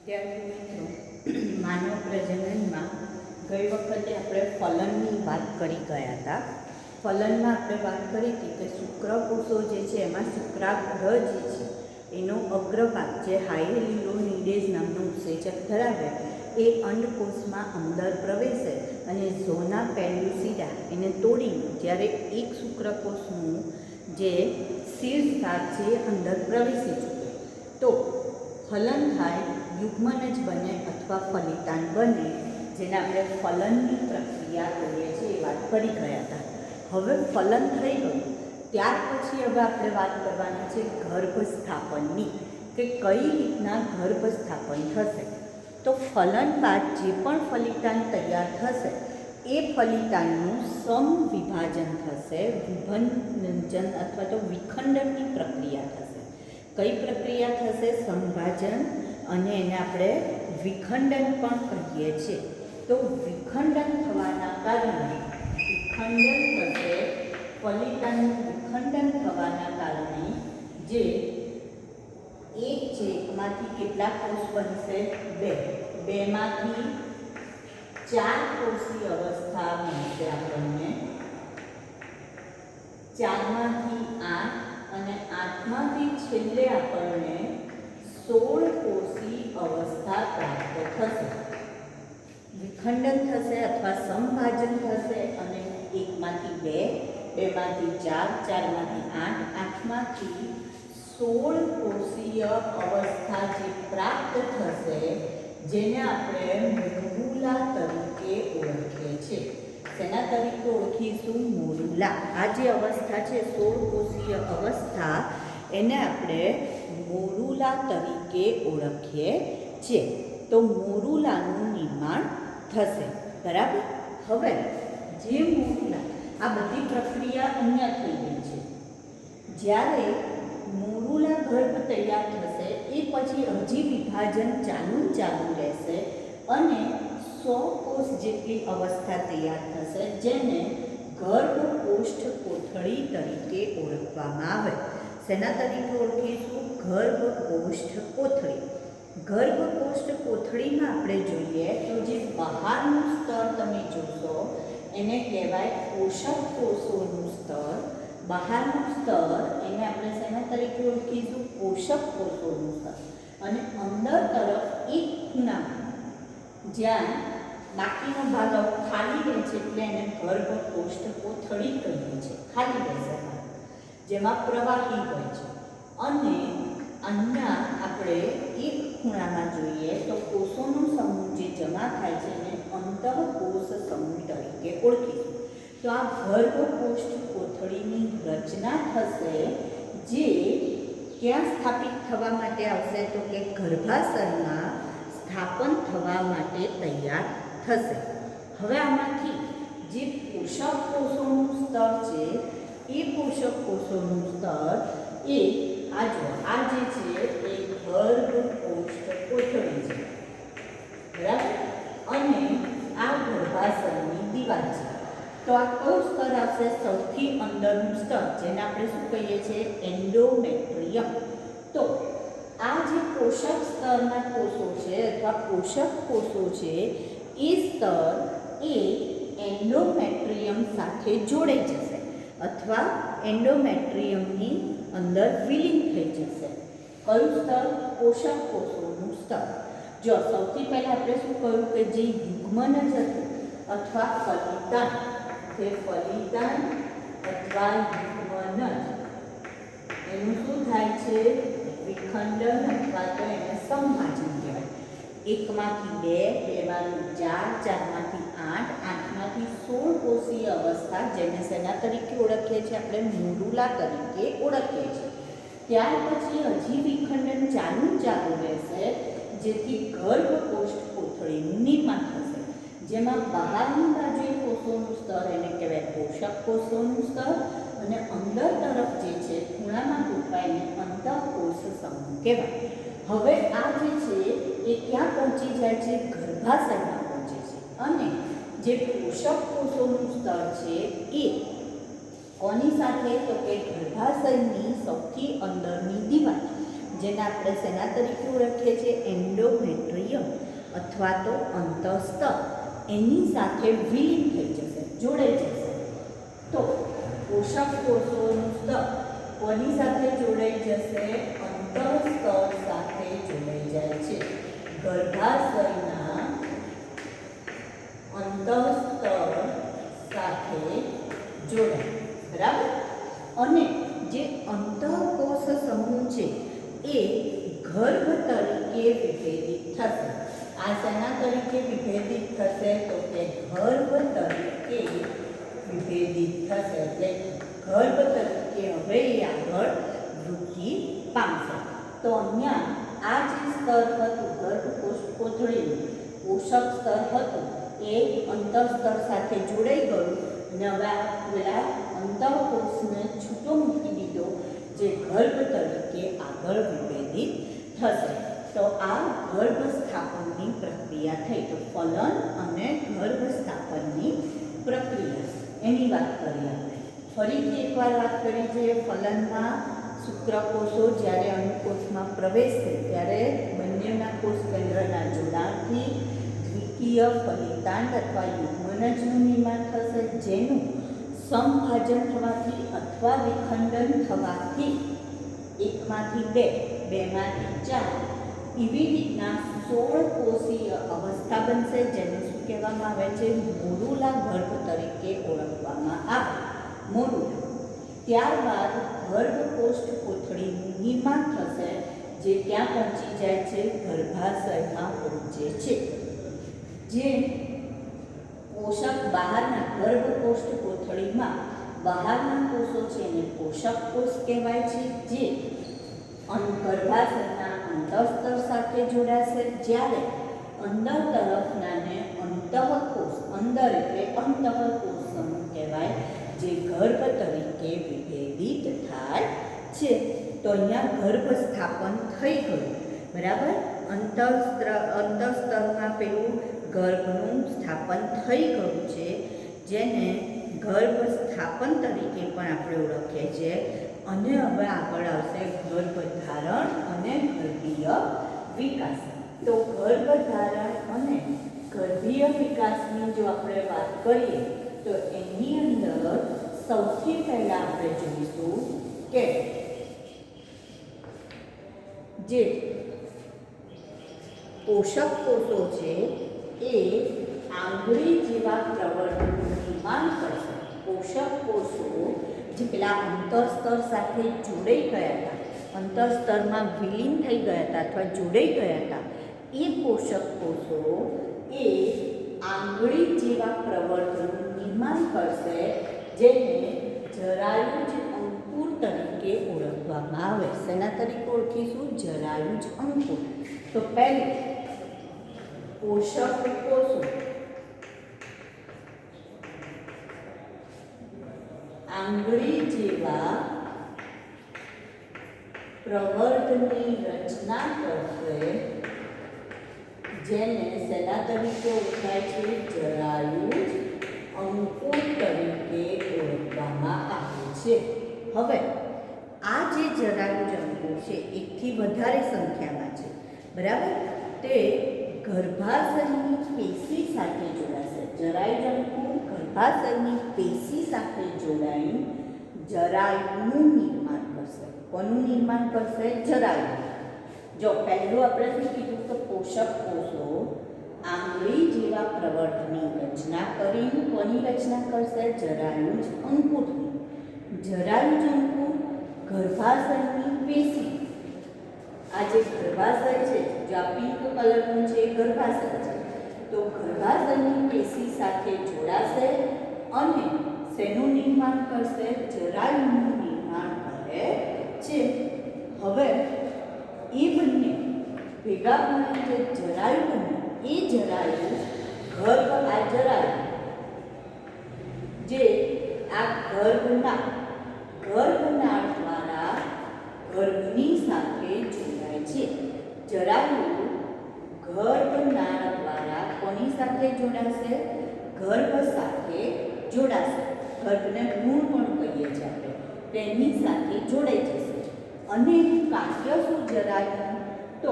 વિદ્યાર્થી મિત્રો, માનવ પ્રજનનમાં ગઈ વખતે આપણે ફલનની વાત કરી ગયા હતા. ફલનમાં આપણે વાત કરી હતી કે શુક્રકોષો જે છે એમાં શુક્રાગ્ર જે છે એનો અગ્રભાગ જે હાયલિલોનિડેઝ નામનું ઉત્સેચક ધરાવે એ અંડકોષમાં અંદર પ્રવેશે અને ઝોના પેલ્યુસિડા એને તોડીને જ્યારે એક શુક્રકોષનું જે શીર્ષ ભાગ છે અંદર પ્રવેશી ચૂકે તો ફલન થાય, યુગ્મન જ બને અથવા ફલિતાન બને, જેને આપણે ફલનની પ્રક્રિયા કહીએ છીએ એ વાત કરી ગયા હતા. હવે ફલન થઈ ગયું ત્યાર પછી હવે આપણે વાત કરવાની છે ગર્ભસ્થાપનની, કે કઈ રીતના ગર્ભસ્થાપન થશે. તો ફલન બાદ જે પણ ફલિતાન તૈયાર થશે એ ફલિતાનનું સમવિભાજન થશે, વિભંજન અથવા તો વિખંડનની પ્રક્રિયા થશે. કઈ પ્રક્રિયા થશે? સમભાજન, અને એને આપણે વિખંડન પણ કહીએ છીએ. તો વિખંડન થવાના કારણે વિખંડન થશે, ફલિતાનનું વિખંડન થવાના કારણે જે એક છે એકમાંથી કેટલા કોષ બનશે? બે. બેમાંથી 4 કોષીય અવસ્થા બનશે આપણને, 4માંથી 8 અને 8માંથી છેલ્લે આપણને 16 કોષી અવસ્થા પ્રાપ્ત થશે. વિખંડન થશે અથવા સમભાજન થશે અને 1માંથી 2, 2માંથી 4, 4માંથી 8, 8માંથી 16 કોષીય અવસ્થા જે પ્રાપ્ત થશે જેને આપણે મોરુલા તરીકે ઓળખીએ છીએ. તેના તરીકે ઓળખીશું? મોરુલા. આ જે અવસ્થા છે 16 કોષીય અવસ્થા, એને આપણે મોરુલા તરીકે ઓળખીએ છીએ. તો મોરુલાનું નિર્માણ થશે. બરાબર. હવે જે મોરુલા, આ બધી પ્રક્રિયા અહીંયા થઈ ગઈ છે. જ્યારે મોરુલા ગર્ભ તૈયાર થશે એ પછી હજી વિભાજન ચાલુ રહેશે અને 100 કોષ જેટલી અવસ્થા તૈયાર થશે જેને ગર્ભકોષ્ઠ કોથળી તરીકે ઓળખવામાં આવે. શેના તરીકે ઓળખીશું? ગર્ભકોષ્ઠ કોથળી. ગર્ભકોષ્ઠ કોથળીમાં આપણે જોઈએ તો જે બહારનું સ્તર તમે જોશો એને કહેવાય પોષક કોષોનું સ્તર. બહારનું સ્તર એને આપણે શેના તરીકે ઓળખીશું? પોષક કોષોનું સ્તર. અને અંદર તરફ એક ખૂણામાં જ્યાં બાકીનો ભાગ ખાલી રહે છે એટલે એને ગર્ભકોષ્ઠ કોથળી કહીએ છીએ. ખાલી રહેશે જેમાં પ્રવાહી હોય છે. અને અહીંયા આપણે એક ખૂણામાં જોઈએ તો કોષોનો સમૂહ જે જમા થાય છે એને અંતઃકોષ સમૂહ તરીકે ઓળખીશું. તો આ ગર્ભકોષ્ઠ કોથળીની રચના થશે જે ક્યાં સ્થાપિત થવા માટે આવશે? તો કે ગર્ભાશયમાં સ્થાપન થવા માટે તૈયાર થશે. હવે આમાંથી જે પોષક કોષોનું સ્તર છે એ પોષક કોષોનું સ્તર એ આ જે છે એ ગર્ભકોષ્ઠ કોથળી છે. બરાબર. અને આ ગર્ભાશયની દિવાલ છે. તો આ કયું સ્તર આવશે? સૌથી અંદરનું સ્તર, જેને આપણે શું કહીએ છીએ? એન્ડોમેટ્રિયમ. તો આ જે પોષક સ્તરના કોષો છે અથવા પોષક કોષો છે એ સ્તર એ એન્ડોમેટ્રિયમ સાથે જોડાઈ જશે અથવા એન્ડોમેટ્રિયમની અંદર વિલીન થઈ જશે. કયું સ્તર? પોષક કોષોનું સ્તર. જો સૌથી પહેલાં આપણે શું કહ્યું કે જે યુગ્મન જ હતું અથવા ફલિતાન, જે ફલિતાન અથવા યુગ્મન એનું શું થાય છે? વિખંડન અથવા તો એને સમભાજન કહેવાય. 1માંથી 2, 2માંથી 4, 4માંથી 8, 8માંથી 16 કોષીય અવસ્થા જેને શેના તરીકે ઓળખીએ છીએ? આપણે મોરુલા તરીકે ઓળખીએ છીએ. ત્યાર પછી હજી વિખંડન ચાલુ રહેશે જેથી ગર્ભકોષ્ઠ કોથળીનું નિર્માણ થશે જેમાં બહારની બાજુએ કોષોનું સ્તર એને કહેવાય પોષક કોષોનું સ્તર અને અંદર તરફ જે છે ખૂણામાં ગોઠવાઈને અંતઃકોષ સમૂહ કહેવાય. હવે આ જે છે એ ક્યાં પહોંચી જાય છે? ગર્ભાશયમાં પહોંચે છે. અને જે પોષક કોષોનું સ્તર છે એ કોની સાથે? તો કે ગર્ભાશયની સૌથી અંદરની દિવાલ જેને આપણે શેના તરીકે ઓળખીએ છીએ? એન્ડોમેટ્રિયમ અથવા તો અંતઃસ્તર, એની સાથે વિલીન થઈ જશે, જોડાઈ જશે. તો પોષક કોષોનું સ્તર કોની સાથે જોડાઈ જશે? અંતઃસ્તર સાથે જોડાઈ જાય છે. ગર્ભાશયના અંતઃસ્તર સાથે જોડાય, બરાબર. અને જે અંતઃકોષ સમૂહ છે એ ગર્ભ તરીકે વિભેદિત થશે. આ શેના તરીકે વિભેદિત થશે? તો કે ગર્ભ તરીકે વિભેદિત થશે. એટલે ગર્ભ તરીકે હવે આગળ વૃદ્ધિ પામશે. તો અહીંયા આ જે સ્તર હતું ગર્ભકોષ કોથળીનું પોષક સ્તર હતું એ અંતઃસ્તર સાથે જોડાઈ ગયું અને હવે પેલા અંતઃકોષને છૂટો મૂકી દીધો, જે ગર્ભ તરીકે આગળ વિભેદિત થશે. તો આ ગર્ભ સ્થાપનની પ્રક્રિયા થઈ. તો ફલન અને ગર્ભ સ્થાપનની પ્રક્રિયા એની વાત કરીએ આપણે. ફરીથી એકવાર વાત કરી છે. ફલનમાં શુક્રકોષો જ્યારે અંડકોષમાં પ્રવેશશે ત્યારે બંનેના કોષ કેન્દ્રના જોડાણથી દ્વિકીય ફલિતાંડ અથવા યુગ્મનજનું નિર્માણ થશે, જેનું સમભાજન થવાથી અથવા વિખંડન થવાથી 1માંથી 2, 2માંથી 4 એવી રીતના 16 કોષીય અવસ્થા બનશે, જેને શું કહેવામાં આવે છે? મોરુલા ગર્ભ તરીકે ઓળખવામાં આવે. મોરુલા. ત્યારબાદ ગર્ભકોષ કોથળીનું નિર્માણ થશે, જે ક્યાં પહોંચી જાય છે? ગર્ભાશયમાં પહોંચે છે. જે પોષક બહારના ગર્ભકોષ કોથળીમાં બહારના કોષો છે એને પોષક કોષ કહેવાય છે, જે ગર્ભાશયના અંતઃસ્તર સાથે જોડાશે. જ્યારે અંદર તરફનાને અંતઃકોષ, અંદર એટલે અંતઃકોષ સમૂહ કહેવાય, જે ગર્ભ તરીકે વિભેદિત થાય છે. તો અહીંયા ગર્ભ સ્થાપન થઈ ગયું, બરાબર. અંતઃસ્તરમાં પેલું ગર્ભનું સ્થાપન થઈ ગયું છે, જેને ગર્ભ સ્થાપન તરીકે પણ આપણે ઓળખીએ છીએ. અને હવે આગળ આવશે ગર્ભધારણ અને ગર્ભીય વિકાસ. તો ગર્ભધારણ અને ગર્ભીય વિકાસની જો આપણે વાત કરીએ તો એની અંદર સૌથી પહેલા આપણે જોઈશું કે જે પોષક કોષો છે એ આંગળી જેવા પ્રવર્તનનું નિર્માણ કરશે. પોષક કોષો જે પેલા અંતઃસ્તર સાથે જોડાઈ ગયા હતા, અંતઃસ્તરમાં વિલીન થઈ ગયા હતા અથવા જોડાઈ ગયા હતા, એ પોષક કોષો એ આંગળી જેવા પ્રવર્તનનું નિર્માણ કરશે, જેને જરાયુજ અંકુર તરીકે ઓળખવામાં આવે. શેના તરીકે ઓળખીશું? જરાયુજ અંકુર. તો પહેલું પોષક કોષો આંગળી જેવા પ્રવર્તની રચના કરશે, જેને શેના તરીકે ઓળખાય છે? જરાયુજ અંકુર તરીકે ઓળખવામાં આવે છે. હવે આ જે જરાયુજ અંકુર છે એકથી વધારે સંખ્યામાં છે, બરાબર. તે ગર્ભાશયની પેશી સાથે જોડાશે. જરાયુજ અંકુર ગર્ભાશયની પેશી સાથે જોડાઈ જરાયુનું નિર્માણ કરશે. કોનું નિર્માણ કરશે? જરાયુ. જો પહેલું આપણે શું કીધું? તો પોષક કોષો આંગળી જેવા પ્રવર્તની રચના કરી કોની રચના કરશે? જરાયુજ અંકુરની. જરાયુજ અંકુર ગર્ભાશયની પેશી, આ જે ગર્ભાશય છે, જો આ પિંક કલરનું છે એ ગર્ભાશય છે, તો ગર્ભાશયની પેશી સાથે જોડાશે અને શેનું નિર્માણ કરશે? જરાયુનું નિર્માણ કરે છે. હવે એ બંને ભેગા મળીને જે જરાયુ બને એ જરાયુ આ જરાયુ જે આ ગર્ભનાળ દ્વારા ગર્ભની સાથે જોડાય છે. જરાયુ ગર્ભનાળ દ્વારા કોની સાથે જોડાશે? ગર્ભ સાથે જોડાશે. ગર્ભને ભ્રૂણ પણ કહીએ છીએ આપણે, તેની સાથે જોડાઈ જશે. અને એનું કાર્ય શું જરાયું? તો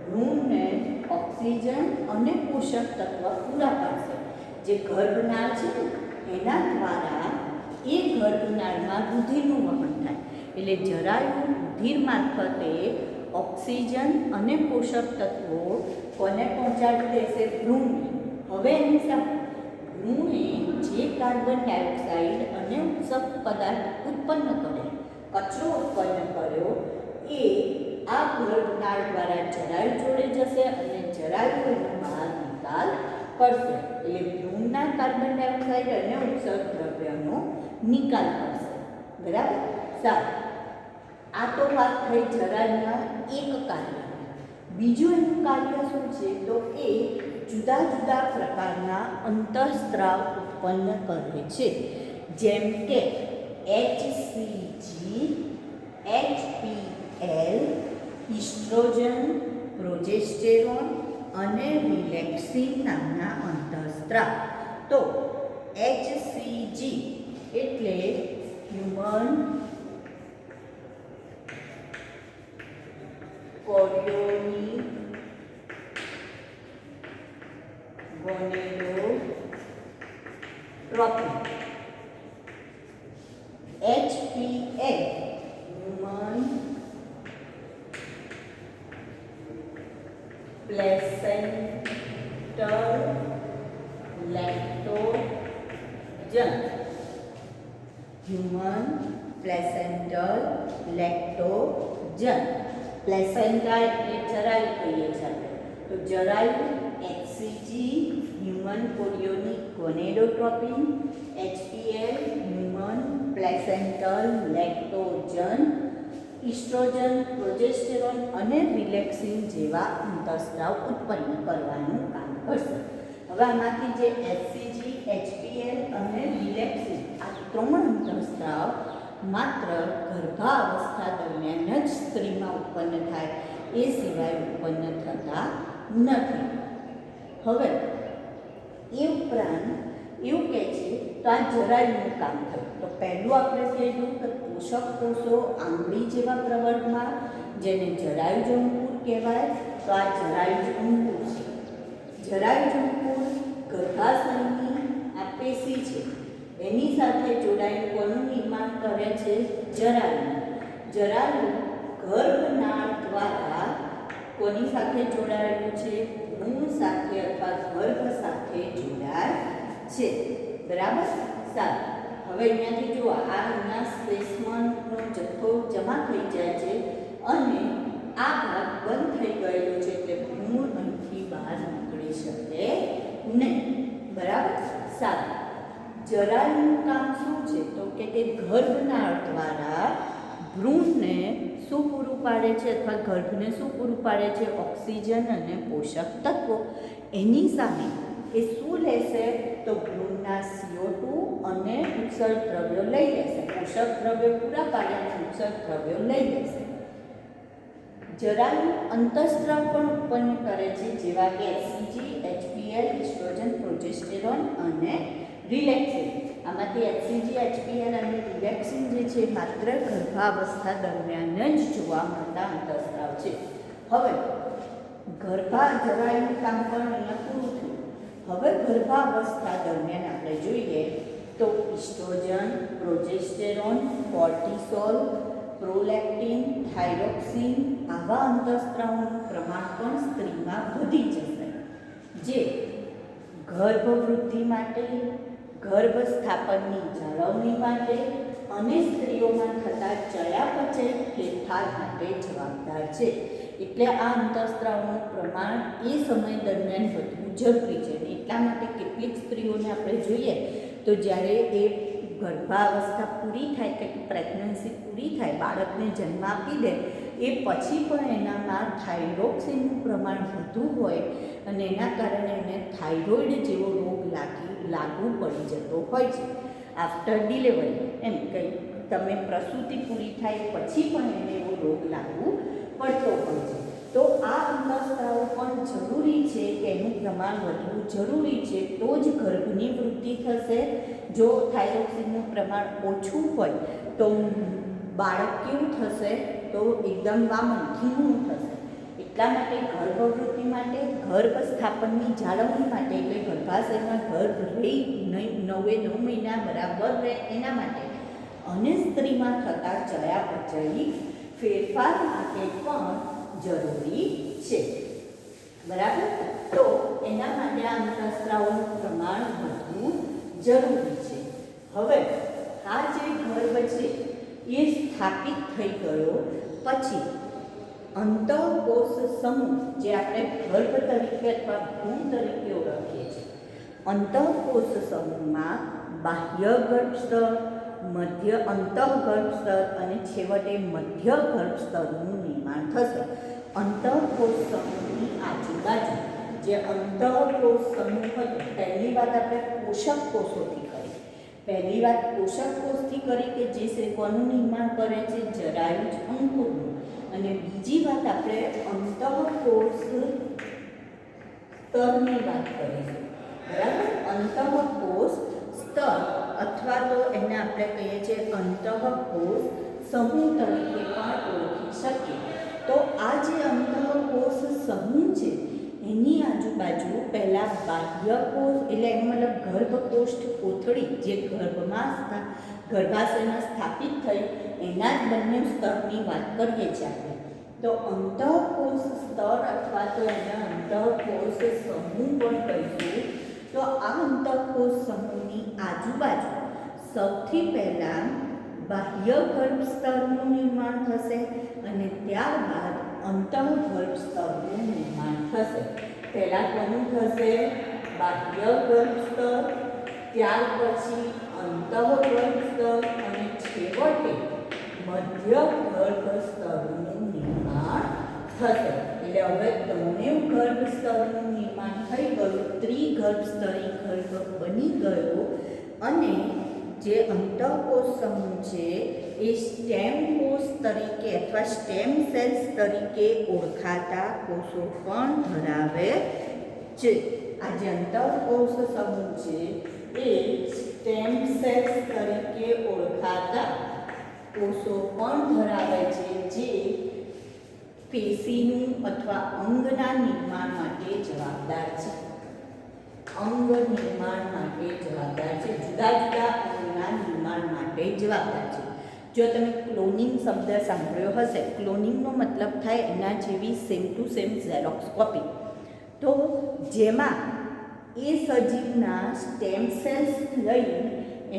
ભ્રૂણને ઓક્સિજન અને પોષક તત્વ પૂરા પાડશે. જે ગર્ભનાળ છે એના દ્વારા એ ગર્ભનાળમાં રુધિરનું વહન થાય, એટલે જરાયું રુધિર મારફતે ઓક્સિજન અને પોષક તત્વો કોને પહોંચાડી દેશે? ભ્રૂણને. હવે એની સાથે ભ્રૂણે જે કાર્બન ડાયોક્સાઇડ અને ઉત્સર્ગ પદાર્થ ઉત્પન્ન કરે, કચરો ઉત્પન્ન કર્યો, એ આ ગર્ભનાળ દ્વારા જરાયુ જોડે જશે અને જરાયુ એનો બહાર નિકાલ કરશે. એટલે ભ્રૂણના કાર્બન ડાયોક્સાઇડ અને ઉત્સર્ગ દ્રવ્યનો નિકાલ કરશે. બરાબર? સારું. આ તો વાત થઈ જરાયુના એક કાર્ય. બીજું એનું કાર્ય શું છે? તો એ જુદા જુદા પ્રકારના અંતઃસ્ત્રાવ ઉત્પન્ન કરે છે, જેમ કે HCG, HPL, ઇસ્ટ્રોજન, પ્રોજેસ્ટેરોન અને રિલેક્સિન નામના અંતઃસ્ત્રાવ. તો HCG એટલે human chorionic gonadotropin. HPL human placental lactogen. Human placental lactogen. Placenta એટલે જરાયુ કહીએ છીએ. તો જરાયુ HCG human chorionic gonadotropin, HPL human placental lactogen, oestrogen, progesterone અને રિલેક્સિન જેવા અંતઃસ્ત્રાવ ઉત્પન્ન કરવાનું કામ કરશે. હવે આમાંથી જે HCG, HPL અને રિલેક્સિન આ ત્રણ અંતઃસ્ત્રાવ માત્ર ગર્ભાવસ્થા દરમિયાન જ સ્ત્રીમાં ઉત્પન્ન થાય, એ સિવાય ઉત્પન્ન થતા નથી. હવે એ ઉપરાંત એવું કહે છે, તો આ જરાયુનું કામ થયું. તો પહેલું આપણે કહીશું કે પોષક કોષો આંગળી જેવા પ્રવર્ગમાં, જેને જરાયુજંકુર કહેવાય. તો આ જરાયુજંકુર છે. જરાયુજંકુર ગર્ભાશયની આ પેશી છે, એની સાથે જોડાયેલું કોનું નિર્માણ કરે છે? જરાયુ. જરાયુ ગર્ભનાળ દ્વારા કોની સાથે જોડાયેલું છે? ભ્રૂણ સાથે અથવા ગર્ભ સાથે જોડાય છે. બરાબર? સારું. હવે અહીંયાથી જુઓ, આ અહીંયા સ્પેસમનનો જથ્થો જમા થઈ જાય છે અને આ ભાગ બંધ થઈ ગયેલો છે, એટલે ભ્રૂણ અહીંથી બહાર નીકળી શકે નહીં. બરાબર? સારું. જરાયુનું કામ શું છે? તો કે તે ગર્ભનાળ દ્વારા ભ્રૂણને શું પૂરું પાડે છે અથવા ગર્ભને શું પૂરું પાડે છે? ઓક્સિજન અને પોષક તત્વો. એની સામે એ શું લેશે? તો ભ્રૂણના CO2 અને ઉત્સર્ગ દ્રવ્યો લઈ લેશે. પોષક દ્રવ્યો પૂરા પાડે અને ઉત્સર્ગ દ્રવ્યો લઈ લેશે. જરાયુ અંતઃસ્ત્રાવ પણ ઉત્પન્ન કરે છે, જેવા કે HCG, HPL, ઇસ્ટ્રોજન, પ્રોજેસ્ટેરોન અને રિલેક્સિન. આમાંથી HCG, HPL અને રિલેક્સિન જે છે માત્ર ગર્ભાવસ્થા દરમિયાન જ જોવા મળતા અંતઃસ્ત્રાવ છે. હવે જરાયુનું કામ પણ અહીંયા પૂરું થયું. હવે ગર્ભાવસ્થા દરમિયાન આપણે જોઈએ તો oestrogen, progesterone, cortisol, prolactin, thyroxine આવા અંતઃસ્ત્રાવોનું પ્રમાણ પણ સ્ત્રીમાં વધી જશે, જે ગર્ભવૃદ્ધિ માટે, ગર્ભ સ્થાપનની જાળવણી માટે અને સ્ત્રીઓમાં થતા ચયાપચય ફેરફાર માટે જવાબદાર છે. એટલે આ અંતઃસ્ત્રાવનું પ્રમાણ એ સમય દરમિયાન વધવું જરૂરી છે. એટલા માટે કેટલીક સ્ત્રીઓને આપણે જોઈએ તો જ્યારે એ ગર્ભાવસ્થા પૂરી થાય કે પ્રેગ્નન્સી પૂરી થાય, બાળકને જન્મ આપી દે, એ પછી પણ એનામાં થાઇરોક્સિનનું પ્રમાણ વધુ હોય અને એના કારણે એને થાઇરોઇડ જેવો રોગ લાગુ પડી જતો હોય છે. આફ્ટર ડિલિવરી, એમ કંઈ તમે પ્રસૂતિ પૂરી થાય પછી પણ એને એવો રોગ લાગુ પડતો હોય છે. તો આ અંતઃસ્ત્રાવો પણ જરૂરી છે કે એનું પ્રમાણ વધવું જરૂરી છે, તો જ ગર્ભની વૃદ્ધિ થશે. જો થાઇરોક્સિનનું પ્રમાણ ઓછું હોય તો બાળક કેવું થશે? તો એકદમ વામન ધીમું થશે. એટલા માટે ગર્ભવૃત્તિ માટે, ગર્ભ સ્થાપનની જાળવણી માટે, એટલે ગર્ભાશયમાં ગર્ભ રહી 9 મહિના બરાબર રહે એના માટે અને સ્ત્રીમાં થતા ચયાપચયી ફેરફાર માટે પણ જરૂરી છે. બરાબર? તો એના માટે આ અંતઃસ્ત્રાવનું પ્રમાણ વધવું જરૂરી છે. હવે આ જે ગર્ભ છે એ સ્થાપિત થઈ ગયો પછી અંતઃકોષ સમૂહ, જે આપણે ગર્ભ તરીકે અથવા ભ્રૂણ તરીકે ઓળખીએ છીએ, અંતઃકોષ સમૂહમાં બાહ્ય ગર્ભસ્તર, મધ્ય અંતઃગર્ભ સ્તર અને છેવટે મધ્ય ગર્ભ સ્તરનું નિર્માણ થશે. અંતઃકોષ સમૂહની આજુબાજુ જે અંતઃકોષ સમૂહ હતો, પહેલી વાત આપણે પોષક કોષોથી કરી. પહેલી વાત પોષક કોષથી કરી કે જે કોનું નિર્માણ કરે છે? જરાયુજ અંકુરનું. અને બીજી વાત આપણે અંતઃકોષ સ્તરની વાત કરીશું. બરાબર? અંતઃકોષ સ્તર અથવા તો એને આપણે કહીએ છીએ અંતઃકોષ સમૂહ તરીકે પણ ઓળખી શકીએ. તો આ જે અંતઃકોષ સમૂહ છે એની આજુબાજુ પહેલાં બાહ્ય કોષ, એટલે એનો મતલબ ગર્ભકોષ્ઠ કોથળી, જે ગર્ભાશયમાં સ્થાપિત થઈ એના જ બંને સ્તરની વાત કરીએ છીએ આપણે. તો અંતઃકોષ સ્તર અથવા તો એને અંતઃકોષ સમૂહ પણ કહીશું. તો આ અંતઃકોષ સમૂહની આજુબાજુ સૌથી પહેલાં બાહ્ય ગર્ભ સ્તરનું નિર્માણ થશે અને ત્યારબાદ અંતઃગર્ભ સ્તરનું નિર્માણ થશે. પહેલાં કોનું થશે? બાહ્ય ગર્ભ સ્તર, ત્યાર પછી અંતઃગર્ભ સ્તર અને છેવટે મધ્ય ગર્ભ સ્તરનું નિર્માણ થશે. એટલે હવે ત્રણેય ગર્ભ સ્તરનું નિર્માણ થઈ ગયું, ત્રિગર્ભ સ્તરી ગર્ભ બની ગયો અને જે અંતઃકોષ સમૂહ છે એ સ્ટેમ કોષ તરીકે અથવા સ્ટેમ સેલ્સ તરીકે ઓળખાતા કોષો પણ ધરાવે છે. આ જે અંતઃકોષ સમૂહ છે એ સ્ટેમ સેલ્સ તરીકે ઓળખાતા કોષો પણ ધરાવે છે, જે પેશીનું અથવા અંગના નિર્માણ માટે જવાબદાર છે. અંગ નિર્માણ માટે જવાબદાર છે, જુદા જુદા અંગના નિર્માણ માટે જવાબદાર છે. જો તમે ક્લોનિંગ શબ્દ સાંભળ્યો હશે, ક્લોનિંગનો મતલબ થાય એના જેવી same to same Xerox copy. તો જેમાં એ સજીવના સ્ટેમ સેલ્સ લઈ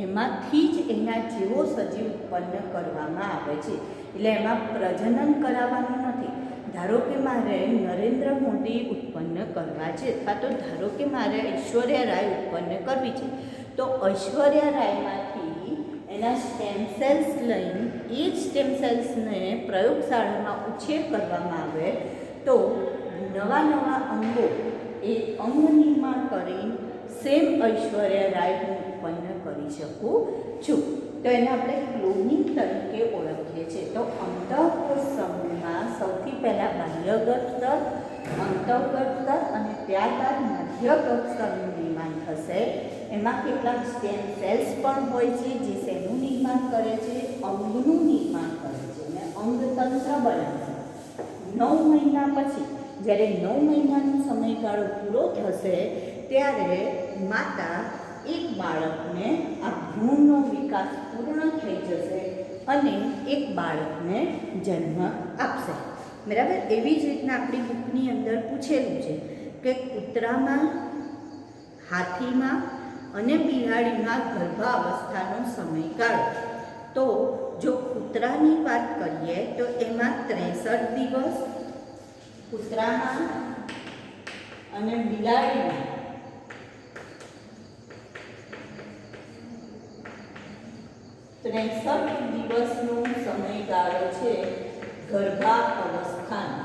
એમાંથી જ એના જેવો સજીવ ઉત્પન્ન કરવામાં આવે છે. એટલે એમાં પ્રજનન કરાવવાનું નથી. ધારો કે મારે નરેન્દ્ર મોદી ઉત્પન્ન કરવા છે અથવા તો ધારો કે મારે ઐશ્વર્યા રાય ઉત્પન્ન કરવી છે, તો ઐશ્વર્યા રાયમાંથી એના સ્ટેમ સેલ્સ લઈને એ જ સ્ટેમ સેલ્સને પ્રયોગશાળામાં ઉછેર કરવામાં આવે તો નવા નવા અંગો એ અંગ નિર્માણ કરી સેમ ઐશ્વર્યા રાય હું ઉત્પન્ન કરી શકું છું. તો એને આપણે ક્લોનિંગ તરીકે ઓળખીએ છીએ. તો અંતઃકોષ સમૂહમાં સૌથી પહેલાં બાહ્ય ગર્ભ સ્તર, અંતઃગર્ભ સ્તર અને ત્યારબાદ મધ્ય ગર્ભ સ્તરનું નિર્માણ થશે. એમાં કેટલાક સ્ટેમ સેલ્સ પણ હોય છે જે શેનું નિર્માણ કરે છે? અંગનું નિર્માણ કરે છે અને અંગતંત્ર બનાવે છે. 9 મહિના પછી જ્યારે 9 મહિનાનો સમયગાળો પૂરો થશે ત્યારે માતા એક બાળકને, આ ભ્રૂણનો વિકાસ પૂર્ણ થઈ જશે અને એક બાળકને જન્મ આપશે. બરાબર? એવી જ રીતના આપણી બુકની અંદર પૂછેલું છે કે કૂતરામાં, હાથીમાં અને બિલાડીમાં ગર્ભાવસ્થાનો સમયગાળો. તો જો કૂતરાની વાત કરીએ તો એમાં 63 દિવસ, કૂતરામાં અને બિલાડીમાં 63 દિવસનો સમયગાળો છે ગર્ભાવસ્થાનો.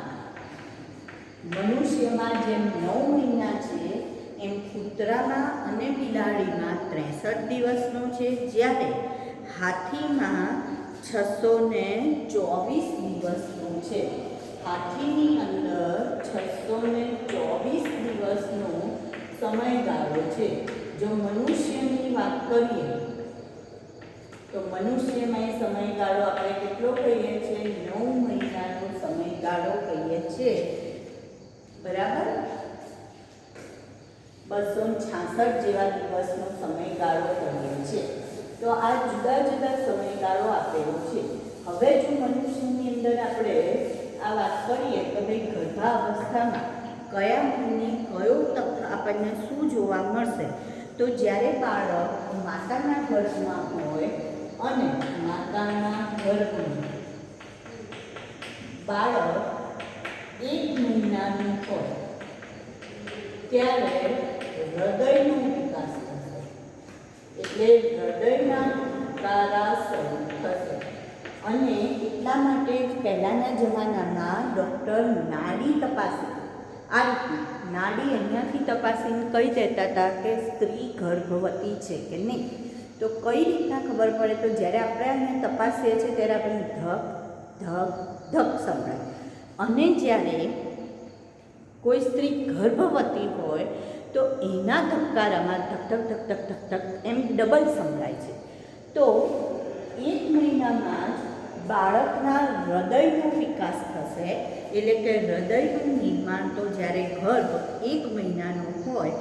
મનુષ્યમાં જેમ 9 મહિના છે એમ કૂતરામાં અને બિલાડીમાં 63 દિવસનો છે, જ્યારે હાથીમાં 624 દિવસનો છે. હાથીની અંદર 624 દિવસનો સમયગાળો છે. જો મનુષ્યની વાત કરીએ તો મનુષ્યમય સમયગાળો આપણે કેટલો કહીએ છીએ? 9 મહિનાનો સમયગાળો કહીએ છીએ, બરાબર. 266 જેવા દિવસનો સમયગાળો કહીએ છીએ. તો આ જુદા જુદા સમયગાળો આપેલો છે. હવે જો મનુષ્યની અંદર આપણે આ વાત કરીએ તો ભાઈ ગર્ભાવસ્થામાં કયા મહિને કયો આપણને શું જોવા મળશે? તો જ્યારે બાળક માતાના ગર્ભમાં હોય અને માતાના ગર્ભમાં બાળક 1 મહિનાનું હોય ત્યારે હૃદયનો વિકાસ થશે, એટલે હૃદયના ધબકારા શરૂ થશે. અને એટલા માટે પહેલાંના જમાનામાં ડૉક્ટર નાડી તપાસે, આ રીતની નાડી અહીંયાથી તપાસીને કહી દેતા હતા કે સ્ત્રી ગર્ભવતી છે કે નહીં. તો કઈ રીતના ખબર પડે? તો જ્યારે આપણે અહીંયા તપાસીએ છીએ ત્યારે આપણને ધક ધક ધક સંભળાય. અને જ્યારે કોઈ સ્ત્રી ગર્ભવતી હોય તો એના ધબકારામાં ધક ધક ધક ધક ધક ધક એમ ડબલ સંભળાય છે. તો 1 મહિનામાં જ બાળકના હૃદયનો વિકાસ થશે, એટલે કે હૃદયનું નિર્માણ તો જ્યારે ગર્ભ 1 મહિનાનો હોય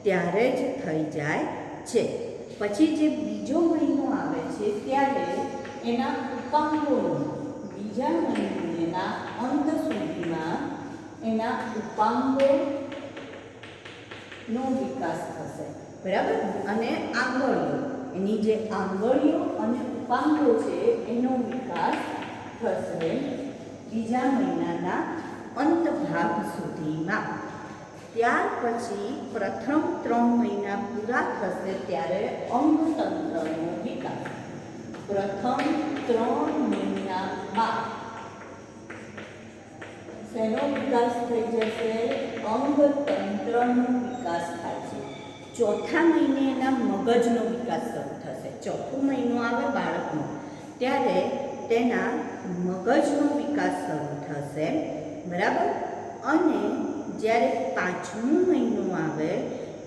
ત્યારે જ થઈ જાય છે. પછી જે બીજો મહિનો આવે છે ત્યારે એના ઉપાંગોનો, બીજા મહિનાના અંત સુધીમાં એના ઉપાંગોનો વિકાસ થશે, બરાબર. અને આંગળીઓ, એની જે આંગળીઓ અને ઉપાંગો છે એનો વિકાસ થશે બીજા મહિનાના અંત ભાગ સુધીમાં. ત્યાર પછી પ્રથમ 3 મહિના પૂરા થશે ત્યારે અંગતંત્રનો વિકાસ. પ્રથમ 3 મહિનામાં શેનો વિકાસ થઈ જશે? અંગતંત્રનો વિકાસ થાય છે. ચોથા મહિને એના મગજનો વિકાસ શરૂ થશે. ચોથો મહિનો આવે બાળકનો ત્યારે તેના મગજનો વિકાસ શરૂ થશે, બરાબર. અને જ્યારે 5મો મહિનો આવે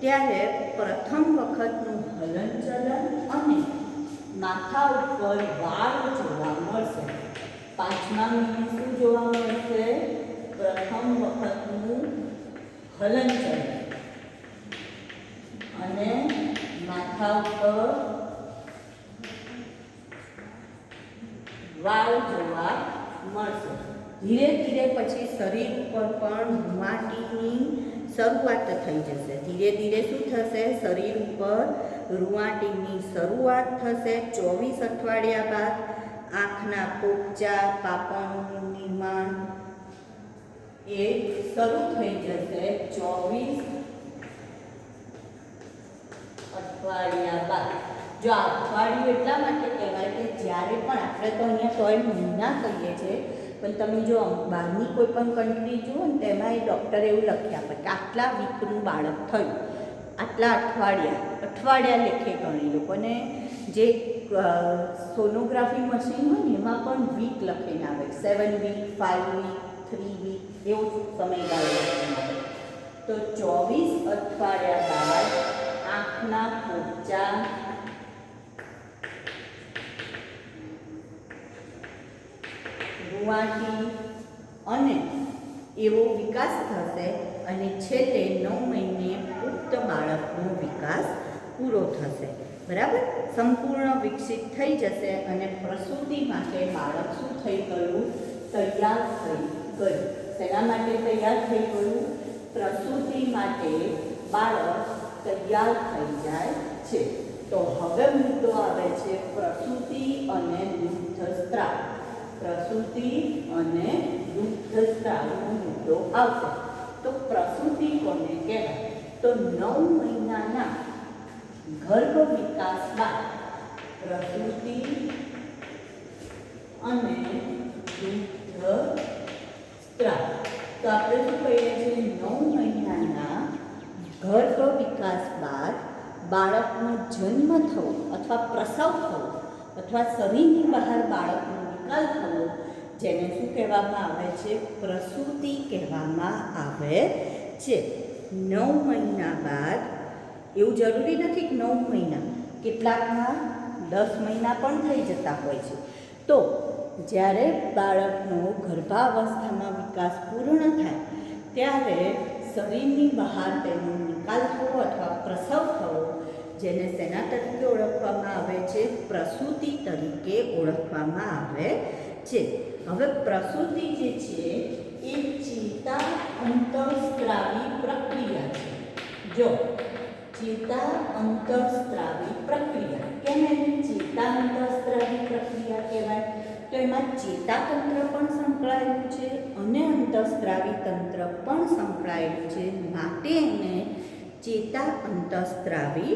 ત્યારે પ્રથમ વખતનું હલનચલન અને માથા ઉપર વાળ જોવા મળશે. 5મા મહિને શું જોવા મળશે? પ્રથમ વખતનું હલનચલન અને માથા ઉપર વાળ જોવા મળશે. ધીરે ધીરે પછી શરીર ઉપર પણ રૂંવાટીની શરૂઆત થઈ જશે. ધીરે ધીરે શું થશે? શરીર ઉપર રૂંવાટીની શરૂઆત થશે. 24 અઠવાડિયા બાદ આંખના પોપચા, પાપણનું નિર્માણ એ શરૂ થઈ જશે. 24 અઠવાડિયા બાદ. જો આ અઠવાડિયું એટલા માટે કહેવાય કે જ્યારે પણ આપણે તો અહીંયા તોય મહિના કહીએ છીએ, પણ તમે જો બહારની કોઈ પણ કન્ટ્રી જુઓ ને તેમાં એ ડૉક્ટરે એવું લખી આપે કે આટલા વીકનું બાળક થયું, આટલા અઠવાડિયા લેખે ગણી લોકોને. જે સોનોગ્રાફી મશીન હોય ને એમાં પણ વીક લખીને આવે, 7 વીક, 5 વીક, 3 વીક એવો સમયગાળો લખીને આવે. તો 24 અઠવાડિયા બાદ આંખના પોપચા, રૂંવાટી અને એવો વિકાસ થશે. અને છેલ્લે 9 મહિને પુખ્ત બાળકનો વિકાસ પૂરો થશે, બરાબર. સંપૂર્ણ વિકસિત થઈ જશે અને પ્રસૂતિ માટે બાળક શું થઈ ગયું? તૈયાર થઈ ગયું. શેના માટે તૈયાર થઈ ગયું? પ્રસૂતિ માટે બાળક તૈયાર થઈ જાય છે. તો હવે મુદ્દો આવે છે પ્રસૂતિ અને દુગ્ધસ્ત્રાવ. પ્રસૂતિ અને દુગ્ધસ્ત્રાવનો મુદ્દો આવશે. તો પ્રસૂતિ કોને કહેવાય? તો 9 મહિનાના ગર્ભ વિકાસ બાદ પ્રસૂતિ અને દુગ્ધસ્ત્રાવ. તો આપણે શું કહીએ છીએ? 9 મહિનાના ગર્ભ વિકાસ બાદ બાળકનો જન્મ થવો અથવા પ્રસવ થવો અથવા શરીરની બહાર બાળકનો નિકાલ થવો, જેને શું કહેવામાં આવે છે? પ્રસૂતિ કહેવામાં આવે છે. 9 મહિના બાદ, એવું જરૂરી નથી કે 9 મહિના, કેટલાકમાં 10 મહિના પણ થઈ જતા હોય છે. તો જ્યારે બાળકનો ગર્ભાવસ્થામાં વિકાસ પૂર્ણ થાય ત્યારે શરીરની બહાર તેનો નિકાલ થવો અથવા પ્રસવ થવો, જેને શેના તરીકે ઓળખવામાં આવે છે? પ્રસૂતિ તરીકે ઓળખવામાં આવે છે. હવે પ્રસૂતિ જે છે એ ચેતા અંતઃસ્ત્રાવી પ્રક્રિયા છે. જો ચેતા અંતઃસ્ત્રાવી પ્રક્રિયા, કેમ એને ચેતા અંતઃસ્ત્રાવી પ્રક્રિયા કહેવાય? તો એમાં ચેતાતંત્ર પણ સંકળાયેલું છે અને અંતઃસ્ત્રાવી તંત્ર પણ સંકળાયેલું છે, માટે એને ચેતા અંતઃસ્ત્રાવી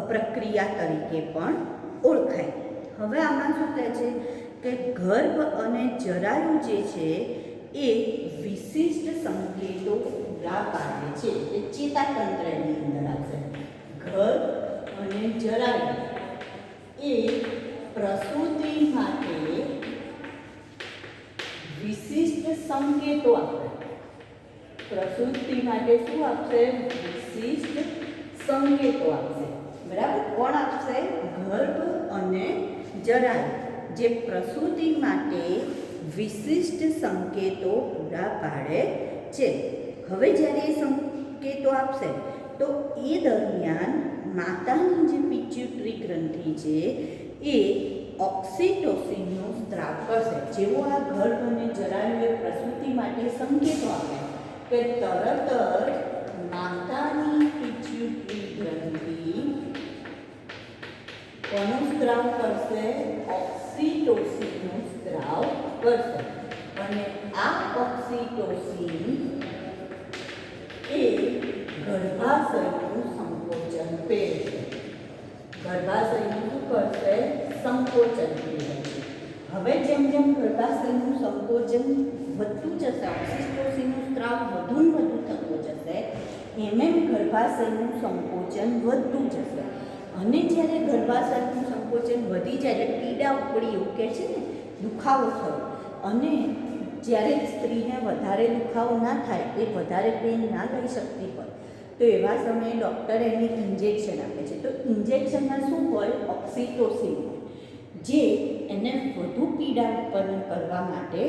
પ્રક્રિયા તરીકે પણ ઓળખાય. હવે આમાં શું કહે છે કે ગર્ભ અને જરાયુ જે છે એ વિશિષ્ટ સંકેતો પૂરા પાડે છે. એ ચેતાતંત્ર એની અંદર આવશે. ગર્ભ અને જરાયુ એ પ્રસૂતિ માટે વિશિષ્ટ સંકેતો આપે. પ્રસૂતિ માટે શું આપશે? વિશિષ્ટ સંકેતો આપશે. બરાબર? કોણ આપશે? ગર્ભ અને જરાયુ જે પ્રસૂતિ માટે વિશિષ્ટ સંકેતો પૂરા પાડે છે. હવે જ્યારે એ સંકેતો આપશે તો એ દરમિયાન માતાની જે પિટ્યુટરી ગ્રંથિ છે એ ઓક્સિટોસિનનો સ્ત્રાવ કરશે. જેવો આ ગર્ભ અને જરાયુએ પ્રસૂતિ માટે સંકેતો આપે કે તરત જ માતાની પિટ્યુટરી ગ્રંથિ કોનો સ્ત્રાવ કરશે? ઓક્સિટોસિનનો સ્ત્રાવ કરશે. અને આ ઓક્સિટોસિન એ ગર્ભાશયનું સંકોચન પહેરશે. ગર્ભાશયનું શું કરશે? સંકોચન પહેરશે. હવે જેમ જેમ ગર્ભાશયનું સંકોચન વધતું જશે, ઓક્સિટોસિનનું સ્ત્રાવ વધુ ને વધુ થતો જશે, એમ ગર્ભાશયનું સંકોચન વધતું જશે. અને જ્યારે ગર્ભાશયનું સંકોચન વધી જાય એટલે પીડા ઉપડી, એવું કહે છે ને, દુખાવો થયો, અને જ્યારે સ્ત્રીને વધારે દુખાવો ના થાય, એ વધારે પેન ના લઈ શકતી હોય, તો એવા સમયે ડૉક્ટર એને ઇન્જેક્શન આપે છે. તો ઇન્જેક્શનમાં શું હોય? ઓક્સિટોસિન, જે એને વધુ પીડા ઉત્પન્ન કરવા માટે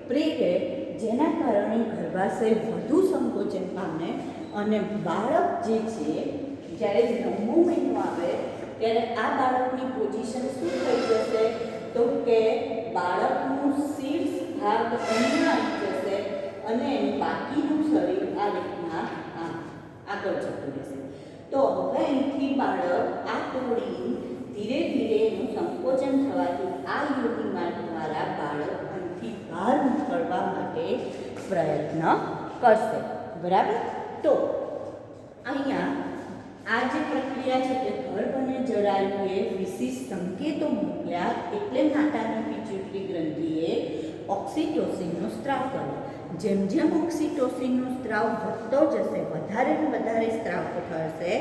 પ્રેરે, જેના કારણે ગર્ભાશય વધુ સંકોચન પામે અને બાળક જે છે જ્યારે 9મો મહિનો આવે ત્યારે આ બાળકની પોઝિશન શું થઈ જશે? તો કે બાળકનું શીર્ષ ભાગ અહીંયા આવી જશે અને બાકીનું શરીર આ રીતના આગળ જતું રહેશે. તો હવે અહીંથી બાળક આ તોડી ધીરે ધીરે એનું સંકોચન થવાથી આ યોની માર્ગ દ્વારા બાળક અહીંથી બહાર નીકળવા માટે પ્રયત્ન કરશે. બરાબર? તો અહીંયા આ જે પ્રક્રિયા છે તે ગર્ભ અને જરાયુએ વિશિષ્ટ સંકેતો મોકલ્યા, એટલે માતાની પિટ્યુટરી ગ્રંથિએ ઓક્સિટોસિનનો સ્ત્રાવ કર્યો. જેમ જેમ ઓક્સિટોસિનનો સ્ત્રાવ વધતો જશે, વધારે ને વધારે સ્ત્રાવ થશે,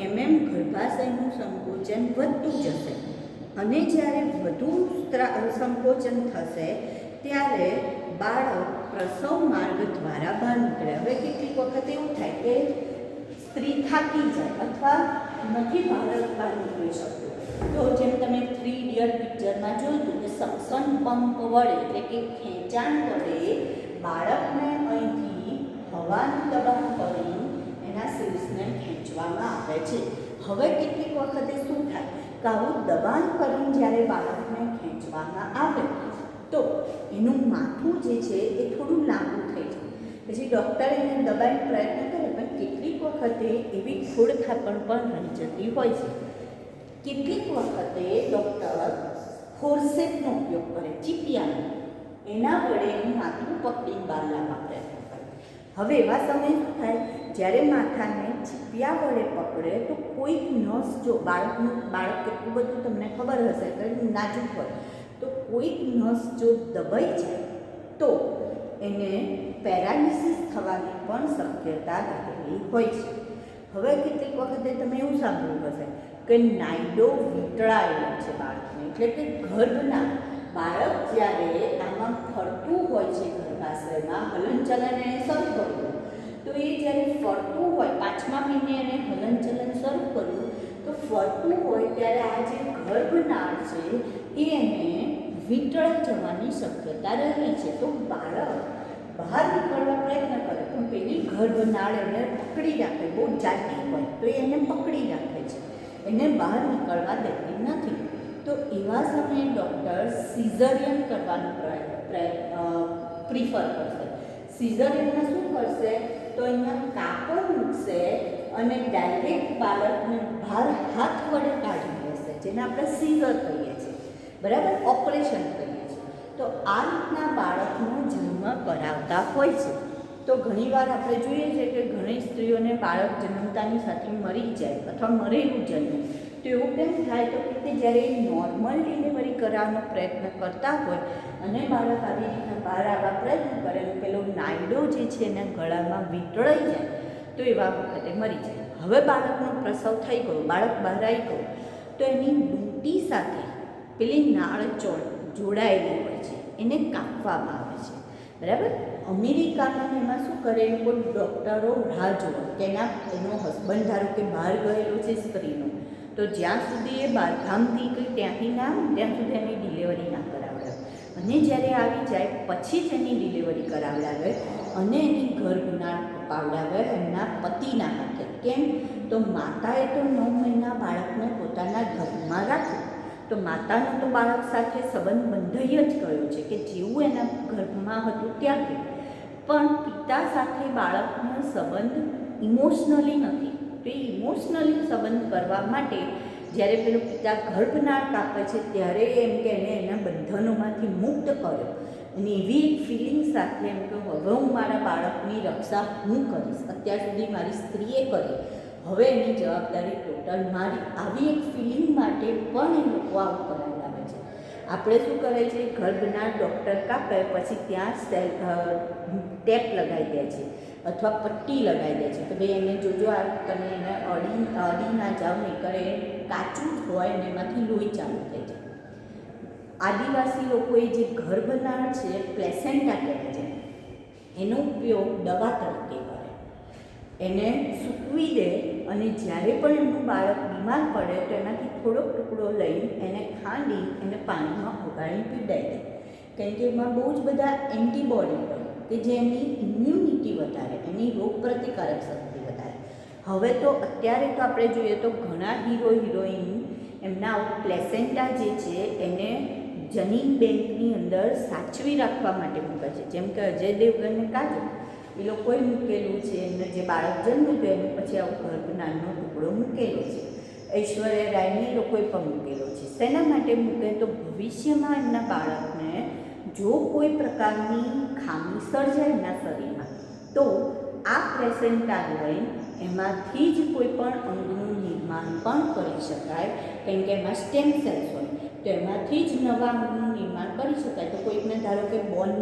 એમ ગર્ભાશયનું સંકોચન વધતું જશે. અને જ્યારે વધુ સંકોચન થશે ત્યારે બાળક પ્રસવ માર્ગ દ્વારા બહાર નીકળે. હવે કેટલીક વખત એવું થાય કે સ્ત્રી થાકી જાય અથવા નથી બહાર નીકળી શકતું, તો જેમ તમે 3 ઇડિયટ પિક્ચરમાં જોયું હતું કે સક્શન પંપ વડે, એટલે કે ખેંચાણ વડે બાળકને અહીંથી હવાનું દબાણ કરી એના શીર્ષને ખેંચવામાં આવે છે. હવે કેટલીક વખતે શું થાય કે આવું દબાણ કરીને જ્યારે બાળકને ખેંચવામાં આવે તો એનું માથું જે છે એ થોડું લાંબુ થઈ જાય. પછી ડૉક્ટર એને દબાઈને પ્રયત્ન કરે, પણ કેટલીક વખતે એવી ખોડખાપણ પણ રહી જતી હોય છે. કેટલીક વખતે ડૉક્ટર ફોર્સેપનો ઉપયોગ કરે, ચીપિયાનો, એના વડે એનું માથું પકડીને બહાર લાવવા પ્રયત્ન કરે. હવે એવા સમયે શું થાય? જ્યારે માથાને ચીપિયા વડે પકડે તો કોઈક નસ, જો બાળક કેટલું બધું તમને ખબર હશે કે નાજુક હોય, તો કોઈક નસ જો દબાઈ જાય તો એને પેરાલિસિસ થવાની પણ શક્યતા રહેલી હોય છે. હવે કેટલીક વખતે તમે એવું સાંભળ્યું હશે કે નાયડો વીંટળાયેલો છે બાળકને, એટલે કે ગર્ભના બાળક જ્યારે આમાં ફરતું હોય છે, ગર્ભાશયમાં હલનચલન એને શરૂ કર્યું, તો એ જ્યારે ફરતું હોય 5મા મહિને એને હલનચલન શરૂ કર્યું તો ફરતું હોય ત્યારે આ જે ગર્ભનાળ છે એ એને વીંટળાઈ જવાની શક્યતા રહે છે. તો બાળક બહાર નીકળવા પ્રયત્ન કરે પણ પેલી ગર્ભનાળ એને પકડી રાખે, બહુ જાડી હોય તો એને પકડી રાખે છે, એને બહાર નીકળવા દેતી નથી. તો એવા સમયે ડૉક્ટર સિઝરિયન કરવાનું પ્રિફર કરશે. સિઝરિયનમાં શું કરશે તો અહીંયા કાપડ મૂકશે અને ડાયરેક્ટ બાળકને બહાર હાથ વડે કાઢી લેશે, જેને આપણે સીઝર કહીએ છીએ, બરાબર, ઓપરેશન કહીએ છીએ. તો આ રીતના બાળકનો જન્મ કરાવતા હોય છે. તો ઘણીવાર આપણે જોઈએ છીએ કે ઘણી સ્ત્રીઓને બાળક જન્મતાની સાથે મરી જાય અથવા મરેલું જન્મે. તો એવું કેમ થાય તો કે જ્યારે નોર્મલ ડિલિવરી કરવાનો પ્રયત્ન કરતા હોય અને બાળક આવી રીતના બહાર આવવા પ્રયત્ન કરે અને પેલો નાયડો જે છે એના ગળામાં વીંટળાઈ જાય તો એવા વખતે મરી જાય. હવે બાળકનો પ્રસવ થઈ ગયો, બાળક બહાર આવી ગયું તો એની ડૂંટી સાથે પેલી નાળ જોડાયેલી હોય છે, એને કાપવામાં આવે છે, બરાબર. અમેરિકામાં એમાં શું કરે, એ લોકો ડૉક્ટરો રાહ જોવે કે એનો હસબન્ડ ધારો કે બહાર ગયેલો છે સ્ત્રીનો, તો જ્યાં સુધી એ બહારગામથી કંઈ ત્યાંથી ના આવે ત્યાં સુધી એની ડિલિવરી ના કરાવડાવે, અને જ્યારે આવી જાય પછી જ એની ડિલિવરી કરાવડાવે અને એની ગર્ભનાળ કપાવડાવે એમના પતિના હાથે. કેમ તો માતાએ તો 9 મહિના બાળકને પોતાના ગર્ભમાં રાખ્યું, તો માતાનો તો બાળક સાથે સંબંધ બંધાઈ જ ગયો છે કે જેવું એના ગર્ભમાં હતું ત્યાંથી. પણ પિતા સાથે બાળકનો સંબંધ ઇમોશનલી નથી. તો એ ઇમોશનલી સંબંધ કરવા માટે જ્યારે પેલો પિતા ગર્ભનાળ કાપે છે ત્યારે એમ કે એને એના બંધનોમાંથી મુક્ત કર્યો અને એવી એક ફિલિંગ સાથે એમ કે હવે હું મારા બાળકની રક્ષા હું કરીશ, અત્યાર સુધી મારી સ્ત્રીએ કરી, હવે એની જવાબદારી ટોટલ મારી, આવી એક ફિલિંગ માટે પણ એ લોકો આવું કરાવડાવે છે. આપણે શું કરે છે, ગર્ભનાળ ડૉક્ટર કાપે પછી ત્યાં ટેપ લગાવી દે છે અથવા પટ્ટી લગાવી દે છે કે ભાઈ એને જોજો આ તમે એને અડી ના જાવ, નહીં કરે કાચું જ હોય અને એમાંથી લોહી ચાલુ થઈ જાય. આદિવાસી લોકોએ જે ગર્ભનાળ છે પ્લેસેન્ટા કહેવાય છે, એનો ઉપયોગ દવા તરીકે કરે, એને સૂકવી દે અને જ્યારે પણ એમનું બાળક બીમાર પડે તો એનાથી થોડોક ટુકડો લઈ એને ખાંડી એને પાણીમાં ઓગાળી પીવડાવી દે, કારણ કે એમાં બહુ જ બધા એન્ટીબોડી હોય કે જે એની ઇમ્યુનિટી વધારે, એની રોગ પ્રતિકારક શક્તિ વધારે. હવે તો અત્યારે તો આપણે જોઈએ તો ઘણા હીરો હિરોઈન એમના પ્લેસેન્ટા જે છે એને જનીન બેંકની અંદર સાચવી રાખવા માટે મૂકે છે. જેમ કે અજય દેવગનને કાજોલ એ લોકોએ મૂકેલું છે, એમને જે બાળક જન્મ્યું હતું એનું પછી આવું ગર્ભનાળનો ટુકડો મૂકેલો છે. ઐશ્વર્યા રાયને લોકોએ પણ મૂકેલો છે. શેના માટે મૂકે તો ભવિષ્યમાં એમના બાળકને જો કોઈ પ્રકારની ખામી સર્જાય એમના શરીરમાં તો આ પ્લેસેન્ટા લઈને એમાંથી જ કોઈ પણ અંગનું નિર્માણ પણ કરી શકાય, કારણ કે એમાં સ્ટેમ સેલ્સ હોય તો એમાંથી જ નવા અંગનું નિર્માણ કરી શકાય. તો કોઈકને ધારો કે બોન